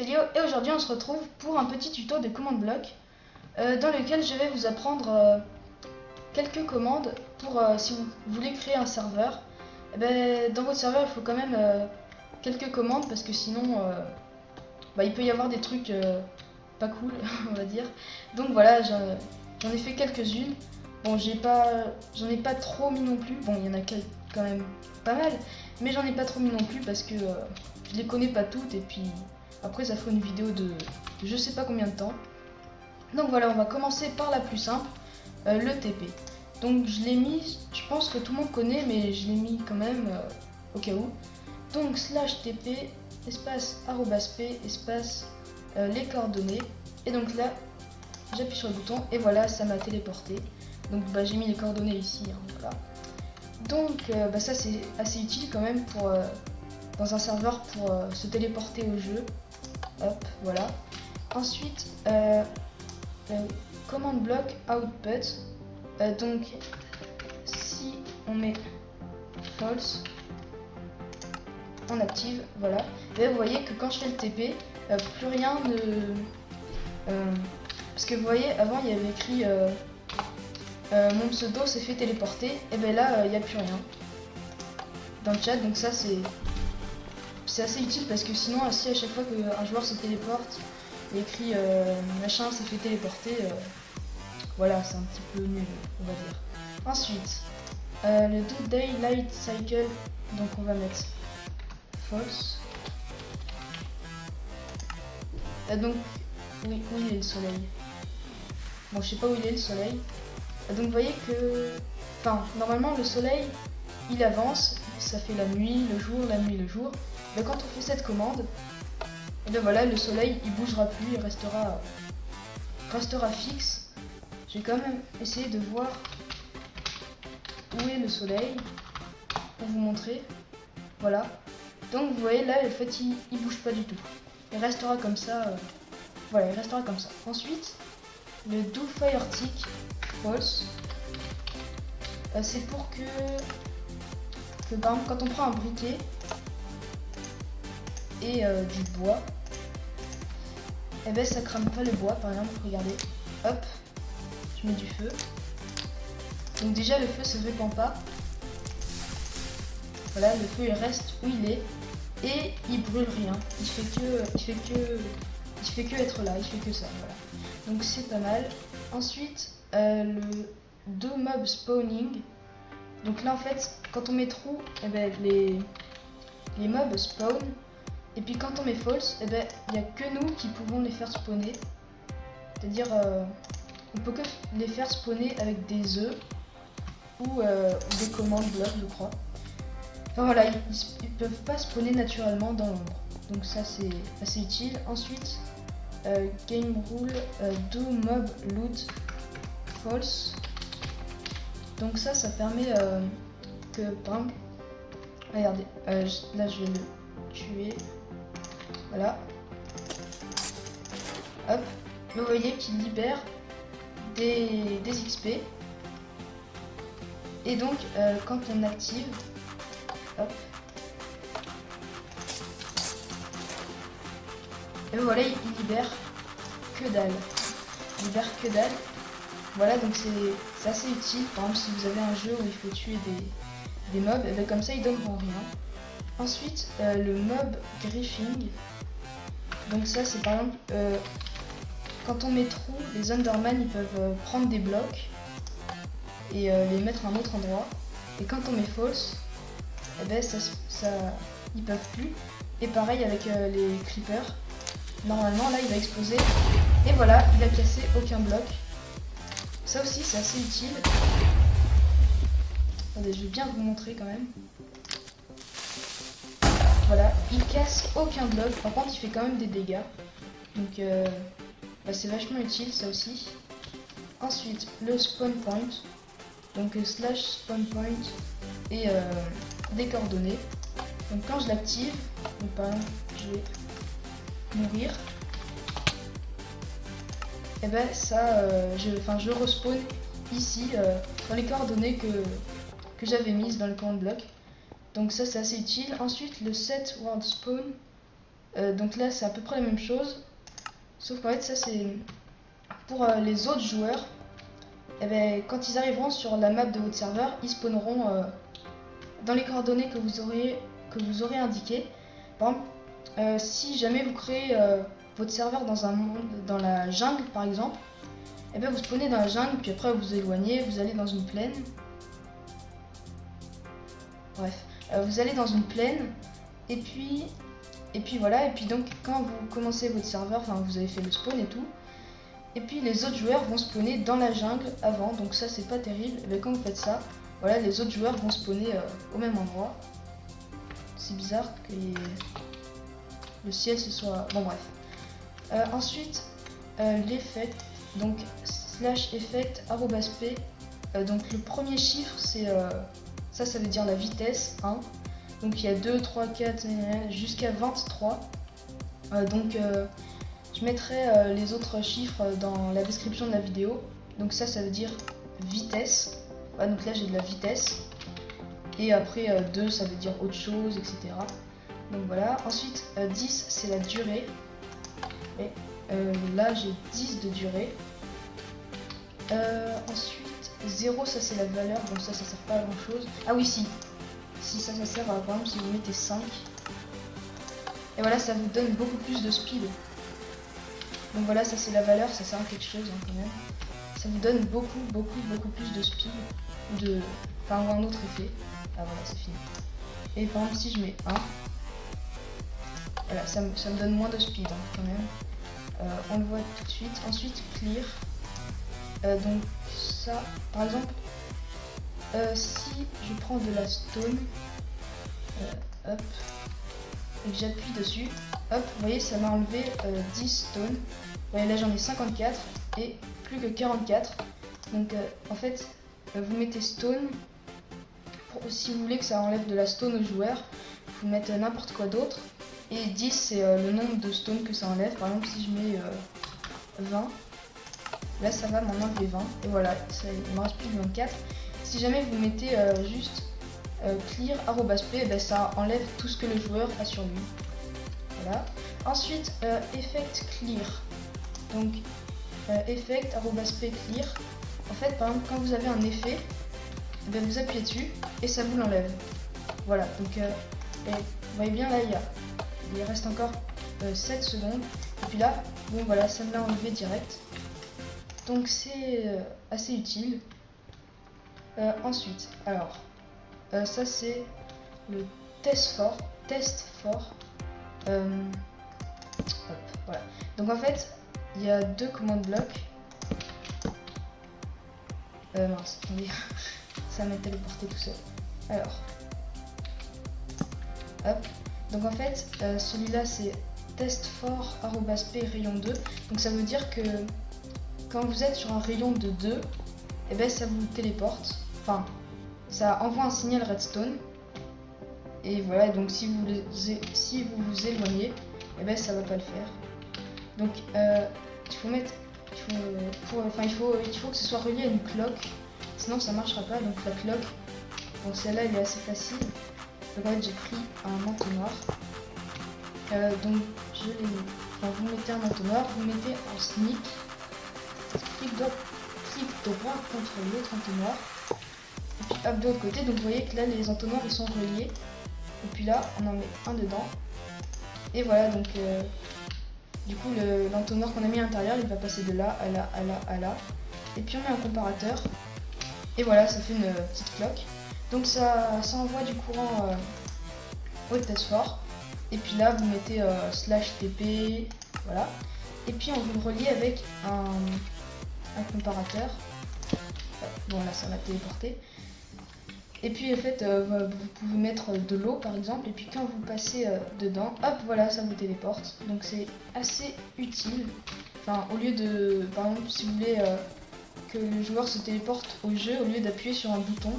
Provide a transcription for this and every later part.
Xpelio et aujourd'hui on se retrouve pour un petit tuto de commande bloc dans lequel je vais vous apprendre quelques commandes pour si vous voulez créer un serveur. Dans votre serveur il faut quand même quelques commandes parce que sinon il peut y avoir des trucs pas cool on va dire. Donc voilà, j'en ai fait quelques-unes. Bon, j'en ai pas trop mis non plus. Bon, il y en a quand même pas mal, mais j'en ai pas trop mis non plus parce que je les connais pas toutes et puis après ça fera une vidéo de je sais pas combien de temps. Donc voilà, on va commencer par la plus simple, le TP. Donc je l'ai mis, je pense que tout le monde connaît, mais je l'ai mis quand même au cas où. Donc /TP espace @p espace les coordonnées. Et donc là, j'appuie sur le bouton et voilà, ça m'a téléporté. Donc j'ai mis les coordonnées ici, hein, voilà. Donc ça c'est assez utile quand même pour dans un serveur pour se téléporter au jeu. Hop, voilà. Ensuite, commande bloc output. Donc si on met false, on active, voilà. Et vous voyez que quand je fais le TP, plus rien ne... parce que vous voyez, avant il y avait écrit mon pseudo s'est fait téléporter, et bien là il n'y a plus rien dans le chat, donc ça c'est assez utile parce que sinon si à chaque fois qu'un joueur se téléporte, il y a écrit machin s'est fait téléporter, voilà, c'est un petit peu nul on va dire. Ensuite le do daylight cycle, donc on va mettre false. Donc oui, où il est le soleil? Bon, je sais pas où il est le soleil. Donc vous voyez que, enfin, normalement le soleil il avance, ça fait la nuit, le jour, la nuit, le jour. Mais quand on fait cette commande, et bien voilà, le soleil il bougera plus, il restera fixe. Je vais quand même essayer de voir où est le soleil pour vous montrer. Voilà. Donc vous voyez là, en fait il bouge pas du tout. Il restera comme ça. Voilà, il restera comme ça. Ensuite, le do fire tick false. C'est pour que par exemple quand on prend un briquet et du bois, et ben ça crame pas le bois. Par exemple, regardez, hop, je mets du feu. Donc déjà le feu se répand pas. Voilà, le feu il reste où il est et il brûle rien. Il fait que être là, il fait que ça. Voilà. Donc c'est pas mal. Ensuite le do mob spawning. Donc là en fait quand on met true, eh ben, les mobs spawn. Et puis quand on met false, eh ben, il n'y a que nous qui pouvons les faire spawner. C'est-à-dire on peut que les faire spawner avec des œufs ou des commandes blocs, je crois. Enfin voilà, ils peuvent pas spawner naturellement dans l'ombre. Donc ça c'est assez utile. Ensuite game rule do mob loot false. Donc ça permet que par exemple, regardez, là je vais le tuer. Voilà. Hop. Vous voyez qu'il libère des XP. Et donc quand on active, hop. Et voilà, il libère que dalle. Il libère que dalle. Voilà, donc c'est assez utile. Par exemple, si vous avez un jeu où il faut tuer des mobs, et bien comme ça ils donneront rien. Ensuite, le mob griefing. Donc ça c'est par exemple quand on met true, les Enderman ils peuvent prendre des blocs et les mettre à un autre endroit. Et quand on met false, et ben ils peuvent plus. Et pareil avec les creepers. Normalement là il va exploser. Et voilà, il a cassé aucun bloc. Ça aussi c'est assez utile. Attendez, je vais bien vous montrer quand même. Voilà, il casse aucun bloc, par contre il fait quand même des dégâts. Donc c'est vachement utile ça aussi. Ensuite le spawn point. Donc /spawn point et des coordonnées. Donc quand je l'active, par exemple je vais mourir. Et ben ça je respawn ici dans les coordonnées que j'avais mises dans le command bloc. Donc ça c'est assez utile. Ensuite le set world spawn. Donc là c'est à peu près la même chose, sauf qu'en fait ça c'est pour les autres joueurs. Et ben, quand ils arriveront sur la map de votre serveur, ils spawneront dans les coordonnées que vous aurez indiquées. Par exemple, si jamais vous créez votre serveur dans un monde, dans la jungle par exemple, et ben vous spawnez dans la jungle, puis après vous vous éloignez, vous allez dans une plaine. Bref, vous allez dans une plaine, et puis voilà, et puis donc quand vous commencez votre serveur, enfin vous avez fait le spawn et tout, et puis les autres joueurs vont spawner dans la jungle avant, donc ça c'est pas terrible. Et bien quand vous faites ça, voilà, les autres joueurs vont spawner au même endroit. C'est bizarre que le ciel se soit... Bon bref. Ensuite, l'effect, donc /effect @p. Donc le premier chiffre c'est ça veut dire la vitesse 1. Donc il y a 2, 3, 4 jusqu'à 23. Donc je mettrai les autres chiffres dans la description de la vidéo. Donc ça veut dire vitesse. Ouais, donc là j'ai de la vitesse. Et après 2 ça veut dire autre chose, etc. Donc voilà. Ensuite 10 c'est la durée. Et là j'ai 10 de durée. Ensuite 0 ça c'est la valeur. Donc ça sert pas à grand chose. Ah oui si ça sert à, par exemple si vous mettez 5. Et voilà, ça vous donne beaucoup plus de speed. Donc voilà, ça c'est la valeur, ça sert à quelque chose hein, quand même. Ça vous donne beaucoup plus de speed. Enfin un autre effet. Ah voilà, c'est fini. Et par exemple si je mets 1, voilà, ça me donne moins de speed hein, quand même. On le voit tout de suite. Ensuite clear. Donc ça, par exemple, si je prends de la stone, hop, et que j'appuie dessus, hop, vous voyez ça m'a enlevé 10 stone. Vous voyez là j'en ai 54 et plus que 44. Donc en fait vous mettez stone, si vous voulez que ça enlève de la stone aux joueurs, vous mettez n'importe quoi d'autre. Et 10 c'est le nombre de stone que ça enlève. Par exemple si je mets 20, là ça va m'en enlever 20. Et voilà, il me reste plus que 24. Si jamais vous mettez juste clear @p, ben ça enlève tout ce que le joueur a sur lui. Voilà. Ensuite effect clear. Donc effect @p clear. En fait par exemple quand vous avez un effet, ben, vous appuyez dessus et ça vous l'enlève. Voilà, donc vous voyez bien là il reste encore 7 secondes. Et puis là, bon voilà, ça me l'a enlevé direct. Donc c'est assez utile. Ensuite, alors, ça c'est le test fort. Hop, voilà. Donc en fait, il y a 2 commandes blocs. Mince, attendez, ça m'a téléporté tout seul. Alors, hop. Donc en fait, celui-là c'est test fort @p rayon 2. Donc ça veut dire que quand vous êtes sur un rayon de 2, et ben ça vous téléporte. Enfin, ça envoie un signal redstone. Et voilà, donc si vous vous éloignez, et ben ça va pas le faire. Donc il faut mettre, il faut que ce soit relié à une cloque, sinon ça marchera pas. Donc la cloque, donc celle-là elle est assez facile. Donc en fait j'ai pris un entonnoir. Donc je l'ai mis. Enfin, vous mettez un entonnoir, vous mettez en sneak, clic droit contre l'autre entonnoir. Et puis hop de l'autre côté, donc vous voyez que là les entonnoirs ils sont reliés. Et puis là on en met un dedans. Et voilà, donc du coup l'entonnoir qu'on a mis à l'intérieur il va passer de là à là à là à là. Et puis on met un comparateur. Et voilà, ça fait une petite cloque. Donc ça envoie du courant au test fort. Et puis là vous mettez /tp, voilà. Et puis on vous le relie avec un comparateur. Bon là ça va téléporter. Et puis en fait vous pouvez mettre de l'eau par exemple. Et puis quand vous passez dedans, hop voilà ça vous téléporte. Donc c'est assez utile. Enfin au lieu de, par exemple si vous voulez que le joueur se téléporte au jeu, au lieu d'appuyer sur un bouton,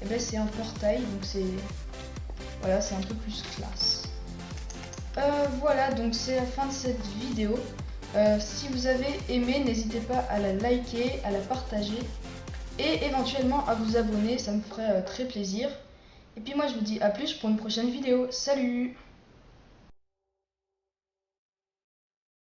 et ben c'est un portail. Donc c'est, voilà, c'est un peu plus classe. Voilà, donc c'est la fin de cette vidéo. Si vous avez aimé, n'hésitez pas à la liker, à la partager et éventuellement à vous abonner, ça me ferait très plaisir. Et puis moi je vous dis à plus pour une prochaine vidéo. Salut!